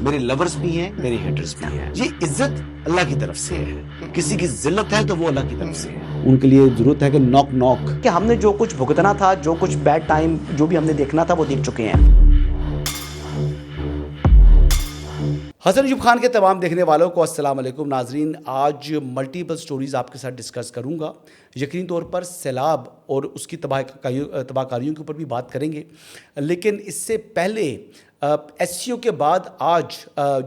میرے لورز بھی ہیں, میرے ہیٹرز بھی ہیں. یہ عزت اللہ کی طرف سے ہے. کسی کی ذلت ہے تو وہ اللہ کی طرف سے ہے. ان کے لیے ضرورت ہے کہ نوک نوک کہ ہم نے جو کچھ بھگتنا تھا, جو کچھ بیڈ ٹائم جو بھی ہم نے دیکھنا تھا وہ دیکھ چکے ہیں. حسن ایوب خان کے تمام دیکھنے والوں کو السلام علیکم. ناظرین, آج ملٹیپل سٹوریز آپ کے ساتھ ڈسکس کروں گا. یقینی طور پر سیلاب اور اس کی تباہ کاریوں کے اوپر بھی بات کریں گے, لیکن اس سے پہلے ایس سی او کے بعد آج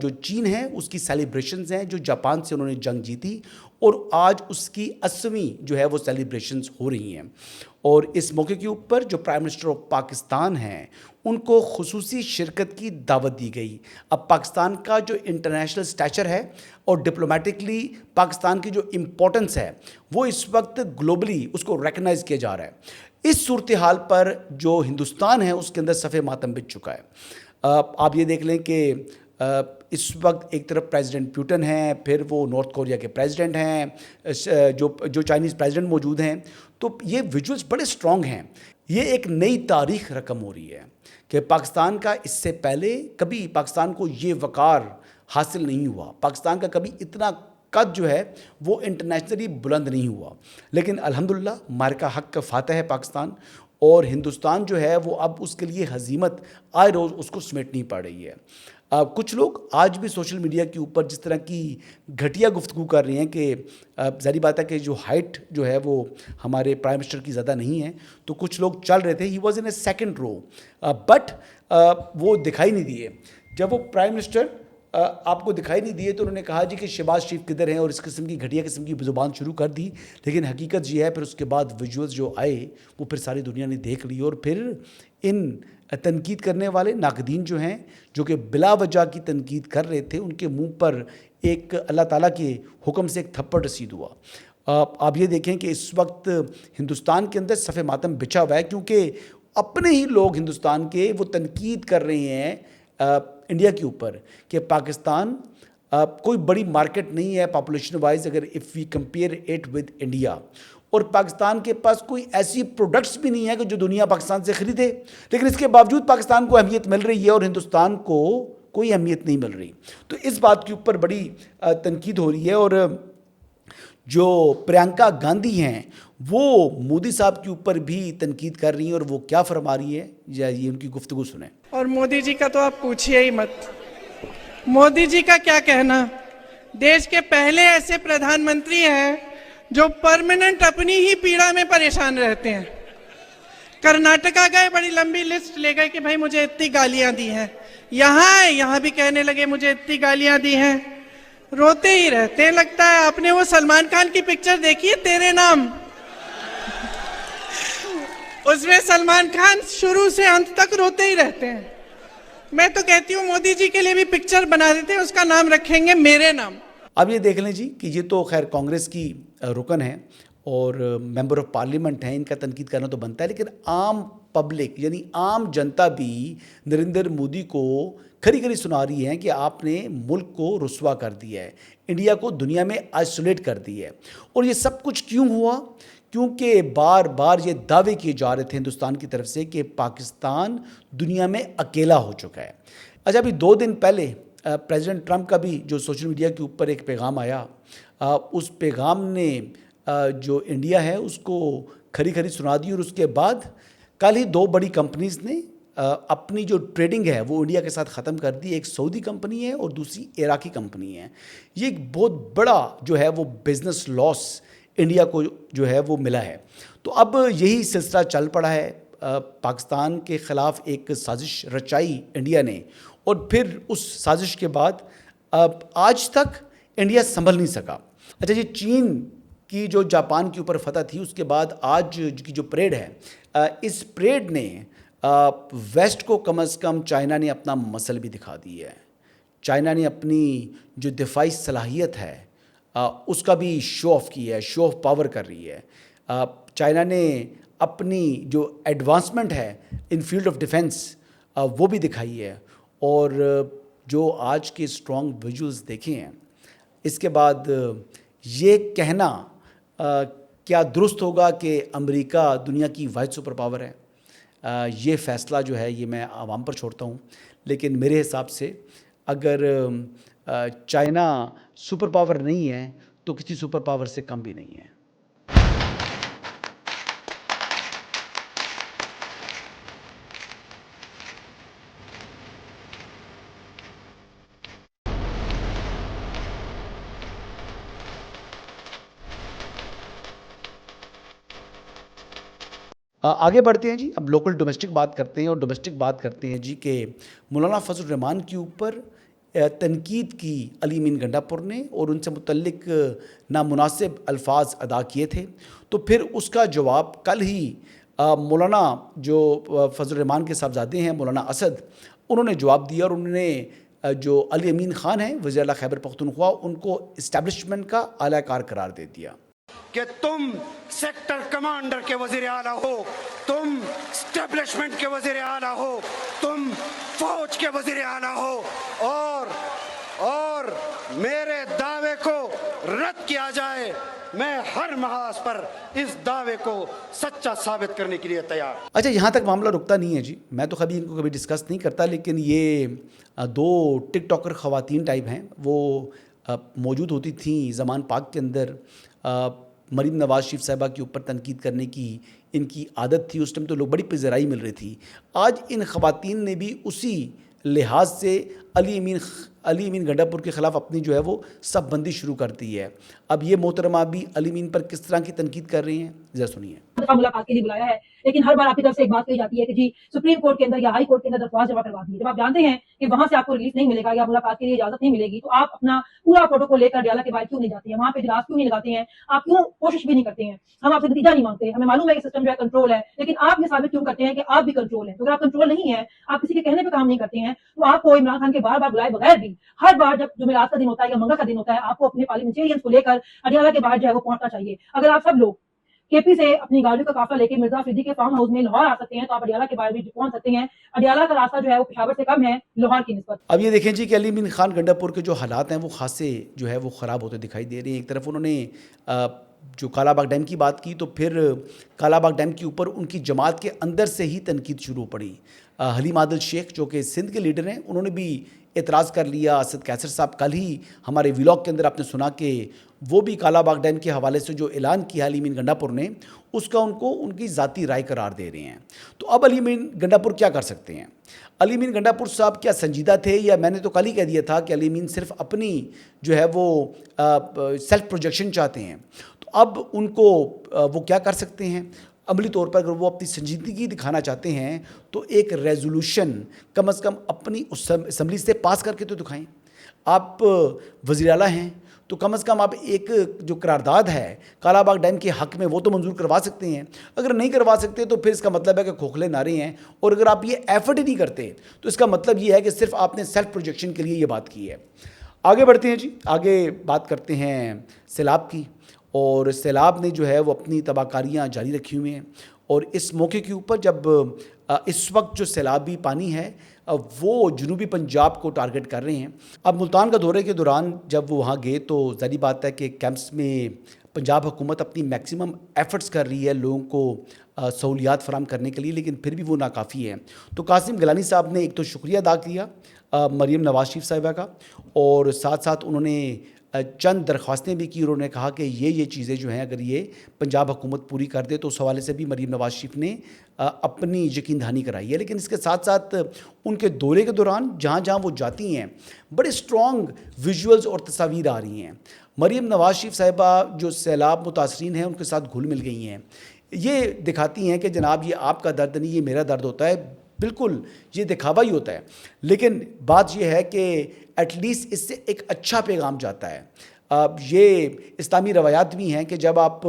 جو چین ہے اس کی سیلیبریشنز ہیں, جو جاپان سے انہوں نے جنگ جیتی, اور آج اس کی 80ویں جو ہے وہ سیلیبریشنز ہو رہی ہیں. اور اس موقع کے اوپر جو پرائم منسٹر آف پاکستان ہیں ان کو خصوصی شرکت کی دعوت دی گئی. اب پاکستان کا جو انٹرنیشنل سٹیچر ہے اور ڈپلومیٹکلی پاکستان کی جو امپورٹنس ہے وہ اس وقت گلوبلی اس کو ریکگنائز کیا جا رہا ہے. اس صورتحال پر جو ہندوستان ہے اس کے اندر صف ماتم بچ چکا ہے. آپ یہ دیکھ لیں کہ اس وقت ایک طرف پریزیڈنٹ پیوٹن ہیں, پھر وہ نارتھ کوریا کے پریزیڈنٹ ہیں, جو چائنیز پریزیڈنٹ موجود ہیں, تو یہ ویژولز بڑے سٹرونگ ہیں. یہ ایک نئی تاریخ رقم ہو رہی ہے کہ پاکستان کا اس سے پہلے کبھی پاکستان کو یہ وقار حاصل نہیں ہوا. پاکستان کا کبھی اتنا قد جو ہے وہ انٹرنیشنلی بلند نہیں ہوا, لیکن الحمدللہ معرکہ حق کا فاتح ہے پاکستان, اور ہندوستان جو ہے وہ اب اس کے لیے ہزیمت آئے روز اس کو سمیٹنی پڑ رہی ہے. کچھ لوگ آج بھی سوشل میڈیا کے اوپر جس طرح کی گھٹیا گفتگو کر رہے ہیں کہ ظاہری بات ہے کہ جو ہائٹ جو ہے وہ ہمارے پرائم منسٹر کی زیادہ نہیں ہے, تو کچھ لوگ چل رہے تھے, he was in a second row, but وہ دکھائی نہیں دیے. جب وہ پرائم منسٹر آپ کو دکھائی نہیں دیے تو انہوں نے کہا جی کہ شہباز شریف کدھر ہیں, اور اس قسم کی گھٹیا قسم کی زبان شروع کر دی. لیکن حقیقت یہ ہے پھر اس کے بعد ویژولز جو آئے وہ پھر ساری دنیا نے دیکھ لی, اور پھر ان تنقید کرنے والے ناقدین جو ہیں, جو کہ بلا وجہ کی تنقید کر رہے تھے, ان کے منہ پر ایک اللہ تعالیٰ کے حکم سے ایک تھپڑ رسید ہوا. آپ یہ دیکھیں کہ اس وقت ہندوستان کے اندر صف ماتم بچھا ہوا ہے, کیونکہ اپنے ہی لوگ ہندوستان کے وہ تنقید کر رہے ہیں انڈیا کے اوپر کہ پاکستان کوئی بڑی مارکیٹ نہیں ہے پاپولیشن وائز اگر if we compare it with India, اور پاکستان کے پاس کوئی ایسی پروڈکٹس بھی نہیں ہے کہ جو دنیا پاکستان سے خریدے, لیکن اس کے باوجود پاکستان کو اہمیت مل رہی ہے اور ہندوستان کو کوئی اہمیت نہیں مل رہی. تو اس بات کے اوپر بڑی تنقید ہو رہی ہے. اور جو پرینکا گاندھی ہیں وہ مودی صاحب کے اوپر بھی تنقید کر رہی ہیں, اور وہ کیا فرما رہی ہے یا یہ ان کی گفتگو سنیں. اور مودی جی کا تو آپ پوچھئے ہی مت. مودی جی کا کیا کہنا, دیش کے پہلے ایسے پردھان منتری ہیں جو پرماننٹ اپنی ہی پیڑا میں پریشان رہتے ہیں. کرناٹکا گئے, بڑی لمبی لسٹ لے گئے کہ بھائی مجھے اتنی گالیاں دی ہیں, یہاں بھی کہنے لگے مجھے اتنی گالیاں دی ہیں, روتے ہی رہتے ہیں. لگتا ہے آپ نے وہ سلمان خان کی پکچر دیکھی ہے تیرے نام, اس میں سلمان خان شروع سے انت تک روتے ہی رہتے ہیں. میں تو کہتی ہوں مودی جی کے لیے بھی پکچر بنا دیتے ہیں, اس کا نام رکھیں گے میرے نام. اب یہ دیکھ لیں جی کہ یہ تو خیر کانگریس کی رکن ہے اور ممبر آف پارلیمنٹ ہیں, ان کا تنقید کرنا تو بنتا ہے, لیکن عام پبلک یعنی عام جنتا بھی نریندر مودی کو کھری کھری سنا رہی ہے کہ آپ نے ملک کو رسوا کر دیا ہے, انڈیا کو دنیا میں آئسولیٹ کر دی ہے. اور یہ سب کچھ کیوں ہوا؟ کیونکہ بار بار یہ دعوے کیے جا رہے تھے ہندوستان کی طرف سے کہ پاکستان دنیا میں اکیلا ہو چکا ہے. اچھا, ابھی 2 دن پہلے پریزیڈنٹ ٹرمپ کا بھی جو سوشل میڈیا کے اوپر ایک پیغام آیا, اس پیغام نے جو انڈیا ہے اس کو کھری کھری سنا دی, اور اس کے بعد کل ہی 2 بڑی کمپنیز نے اپنی جو ٹریڈنگ ہے وہ انڈیا کے ساتھ ختم کر دی. ایک سعودی کمپنی ہے اور دوسری عراقی کمپنی ہے. یہ ایک بہت بڑا جو ہے وہ بزنس لاس انڈیا کو جو ہے وہ ملا ہے. تو اب یہی سلسلہ چل پڑا ہے, پاکستان کے خلاف ایک سازش رچائی انڈیا نے, اور پھر اس سازش کے بعد آج تک انڈیا سنبھل نہیں سکا. اچھا, یہ چین کی جو جاپان کے اوپر فتح تھی اس کے بعد آج کی جو پریڈ ہے, اس پریڈ نے ویسٹ کو کم از کم چائنا نے اپنا مسل بھی دکھا دی ہے. چائنا نے اپنی جو دفاعی صلاحیت ہے اس کا بھی شو آف کیا ہے, شو آف پاور کر رہی ہے. چائنا نے اپنی جو ایڈوانسمنٹ ہے ان فیلڈ آف ڈیفنس وہ بھی دکھائی ہے. اور جو آج کے اسٹرانگ ویژولز دیکھے ہیں, اس کے بعد یہ کہنا کیا درست ہوگا کہ امریکہ دنیا کی واحد سپر پاور ہے, یہ فیصلہ جو ہے یہ میں عوام پر چھوڑتا ہوں. لیکن میرے حساب سے اگر چائنا سپر پاور نہیں ہے تو کسی سپر پاور سے کم بھی نہیں ہے. آگے بڑھتے ہیں جی. اب لوکل ڈومیسٹک بات کرتے ہیں, اور ڈومیسٹک بات کرتے ہیں جی کہ مولانا فضل الرحمان کے اوپر تنقید کی علی امین گنڈا پور نے, اور ان سے متعلق نامناسب الفاظ ادا کیے تھے. تو پھر اس کا جواب کل ہی مولانا جو فضل الرحمان کے صاحبزادے ہیں مولانا اسد, انہوں نے جواب دیا, اور انہوں نے جو علی امین خان ہیں وزیر اعلیٰ خیبر پختونخوا, ان کو اسٹیبلشمنٹ کا اعلی کار قرار دے دیا کہ تم سیکٹر کمانڈر کے وزیر اعلیٰ ہو, تم اسٹیبلشمنٹ کے وزیر اعلیٰ ہو, تم فوج کے وزیر اعلیٰ ہو, اور میرے دعوے کو رد کیا جائے, میں ہر محاذ پر اس دعوے کو سچا ثابت کرنے کے لیے تیار. اچھا, یہاں تک معاملہ رکتا نہیں ہے جی. میں تو کبھی ان کو کبھی ڈسکس نہیں کرتا, لیکن یہ دو ٹک ٹاکر خواتین ٹائپ ہیں, وہ موجود ہوتی تھیں زمان پاک کے اندر. مریم نواز شریف صاحبہ کے اوپر تنقید کرنے کی ان کی عادت تھی. اس ٹائم تو لوگ بڑی پذیرائی مل رہی تھی. آج ان خواتین نے بھی اسی لحاظ سے علی امین گنڈا پور کے خلاف اپنی جو ہے وہ سب بندی شروع کر دی ہے. اب یہ محترمہ بھی علی امین پر کس طرح کی تنقید کر رہی ہیں, ذرا سنیے. ملاقات کے لیے بلایا ہے, لیکن ہر بار آپ کی طرف سے ایک بات کہی جاتی ہے کہ جی سپریم کورٹ کے اندر یا ہائی کورٹ کے اندر درخواست جمع کروا دیجیے. جب آپ جانتے ہیں کہ وہاں سے آپ کو ریلیز نہیں ملے گا یا ملاقات کے لیے اجازت نہیں ملے گی, تو آپ اپنا پورا پروٹوکول لے کر ڈیالہ کے باہر کیوں نہیں جاتے ہیں, وہاں پہ اجلاس کیوں نہیں لگاتے ہیں, آپ کیوں کوشش بھی نہیں کرتے ہیں. ہم آپ سے نتیجہ نہیں مانگتے, ہمیں معلوم ہے کہ سسٹم جو ہے کنٹرول ہے, لیکن آپ یہ ثابت کیوں کرتے ہیں کہ آپ بھی کنٹرول ہیں. تو اگر آپ کنٹرول نہیں ہے, آپ کسی کے کہنے پہ کام نہیں کرتے ہیں, تو آپ کو عمران خان کے بار بار بلائے بغیر بھی ہر بار جب جمعرات کا دن ہوتا ہے یا منگل کا دن ہوتا ہے, آپ کو اپنے پارلیمنٹیرینز کو لے کر اڈیالہ کے باہر جو ہے وہ پہنچنا چاہیے. اگر آپ سب لوگ کے پی سے اپنی گاڑیوں کا قافلہ لے کے مرزا فریدی کے فارم ہاؤس میں لاہور آ سکتے ہیں, تو آپ اڈیالہ کے باہر بھی پہنچ سکتے ہیں. اڈیالہ کا راستہ جو ہے وہ پشاور سے کم ہے لاہور کی نسبت. اب یہ دیکھیں جی کہ علی امین خان گنڈا پور کے جو حالات ہیں وہ خاصے جو ہے وہ خراب ہوتے دکھائی دے رہے ہیں. ایک طرف انہوں نے جو کالا باغ ڈیم کی بات کی, تو پھر کالا باغ ڈیم کے اوپر ان کی جماعت کے اندر سے ہی تنقید شروع ہو پڑی. حلیم عادل شیخ جو کہ سندھ کے لیڈر ہیں, انہوں نے بھی اعتراض کر لیا. اسد کیسر صاحب کل ہی ہمارے ولاگ کے اندر آپ نے سنا کہ وہ بھی کالا باغ ڈیم کے حوالے سے جو اعلان کیا علی امین گنڈا پور نے, اس کا ان کو ان کی ذاتی رائے قرار دے رہے ہیں. تو اب علی امین گنڈا پور کیا کر سکتے ہیں؟ علی امین گنڈا پور صاحب کیا سنجیدہ تھے, یا میں نے تو کل ہی کہہ دیا تھا کہ علی امین صرف اپنی جو ہے وہ سیلف پروجیکشن چاہتے ہیں. تو اب ان کو وہ کیا کر سکتے ہیں عملی طور پر؟ اگر وہ اپنی سنجیدگی دکھانا چاہتے ہیں تو ایک ریزولوشن کم از کم اپنی اسمبلی سے پاس کر کے تو دکھائیں. آپ وزیر اعلیٰ ہیں تو کم از کم آپ ایک جو قرارداد ہے کالا باغ ڈیم کے حق میں وہ تو منظور کروا سکتے ہیں. اگر نہیں کروا سکتے تو پھر اس کا مطلب ہے کہ کھوکھلے نعرے ہیں, اور اگر آپ یہ ایفرٹ ہی نہیں کرتے تو اس کا مطلب یہ ہے کہ صرف آپ نے سیلف پروجیکشن کے لیے یہ بات کی ہے. آگے بڑھتے ہیں جی. آگے بات کرتے ہیں سیلاب کی, اور سیلاب نے جو ہے وہ اپنی تباہ کاریاں جاری رکھی ہوئی ہیں. اور اس موقع کے اوپر جب اس وقت جو سیلابی پانی ہے وہ جنوبی پنجاب کو ٹارگٹ کر رہے ہیں. اب ملتان کا دورے کے دوران جب وہ وہاں گئے تو ظاہری بات ہے کہ کیمپس میں پنجاب حکومت اپنی میکسیمم ایفرٹس کر رہی ہے لوگوں کو سہولیات فراہم کرنے کے لیے, لیکن پھر بھی وہ ناکافی ہے. تو قاسم گیلانی صاحب نے ایک تو شکریہ ادا کیا مریم نواز شریف صاحبہ کا, اور ساتھ ساتھ انہوں نے چند درخواستیں بھی کی. انہوں نے کہا کہ یہ چیزیں جو ہیں اگر یہ پنجاب حکومت پوری کر دے تو اس حوالے سے بھی مریم نواز شریف نے اپنی یقین دہانی کرائی ہے. لیکن اس کے ساتھ ساتھ ان کے دورے کے دوران جہاں جہاں وہ جاتی ہیں بڑے اسٹرانگ ویژولز اور تصاویر آ رہی ہیں. مریم نواز شریف صاحبہ جو سیلاب متاثرین ہیں ان کے ساتھ گھل مل گئی ہیں. یہ دکھاتی ہیں کہ جناب یہ آپ کا درد نہیں, یہ میرا درد ہوتا ہے. بالکل یہ دکھاوا ہی ہوتا ہے, لیکن بات یہ ہے کہ ایٹ لیسٹ اس سے ایک اچھا پیغام جاتا ہے. یہ اسلامی روایات بھی ہیں کہ جب آپ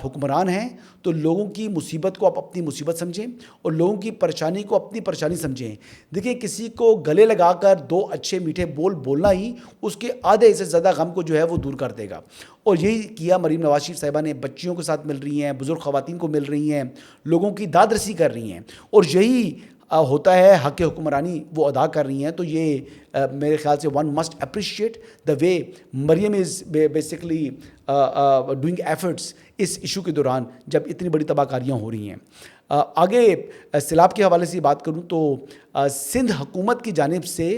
حکمران ہیں تو لوگوں کی مصیبت کو آپ اپنی مصیبت سمجھیں اور لوگوں کی پریشانی کو اپنی پریشانی سمجھیں. دیکھیں کسی کو گلے لگا کر دو اچھے میٹھے بول بولنا ہی اس کے آدھے سے زیادہ غم کو جو ہے وہ دور کر دے گا, اور یہی کیا مریم نواز شریف صاحبہ نے. بچیوں کے ساتھ مل رہی ہیں, بزرگ خواتین کو مل رہی ہیں, لوگوں کی داد رسی کر رہی ہیں, اور یہی ہوتا ہے حق حکمرانی وہ ادا کر رہی ہیں. تو یہ میرے خیال سے one must appreciate the way Maryam is basically doing efforts اس ایشو کے دوران جب اتنی بڑی تباہ کاریاں ہو رہی ہیں. آگے سیلاب کے حوالے سے بات کروں تو سندھ حکومت کی جانب سے